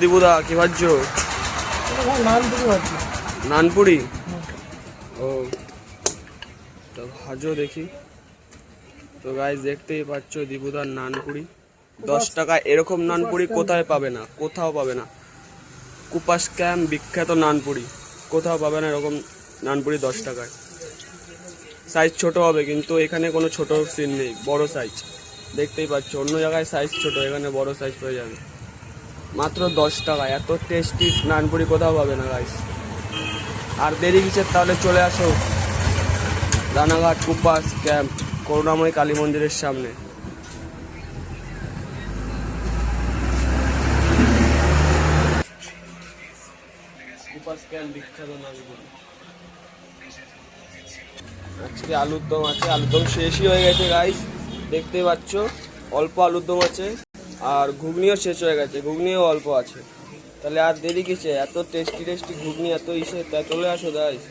দীপুদা কি ভাবছো? নানপুরি। ও তো ভাজো দেখি। তো গাইস দেখতেই পাচ্ছ দীপুদার নানপুরি 10 টাকা। এরকম নানপুরি কোথায় পাবে না, কোথাও পাবে না। কুপাস ক্যাম্প বিখ্যাত নানপুরি, কোথাও পাবে না এরকম নানপুরি 10 টাকায়। সাইজ ছোট হবে কিন্তু এখানে কোনো ছোট সিন নেই, বড় সাইজ। দেখতেই পাচ্ছ অন্য জায়গায় সাইজ ছোট, এখানে বড় সাইজ পেয়ে যাবে মাত্র 10 টাকা। এত টেস্টি নানপুরি কোথাও পাবে না গাইস। আর দেরি কিসের, তাহলে চলে আসো রানাঘাট কুপাস ক্যাম্প, করুণাময় কালী মন্দিরের সামনে। কুপাস ক্যাম্প বিখ্যাত নানপুরি। আজকে আলুর দম আছে, আলুর দম শেষই হয়ে গেছে গাইস, দেখতেই পাচ্ছ অল্প আলুর দম আছে। আর ঘুগনিও শেষ হয়ে গেছে, ঘুগনিও অল্প আছে। তাহলে আর দেরি কিসে, এত টেস্টি টেস্টি ঘুগনি এত ইসে, তা চলে আসো গাইস।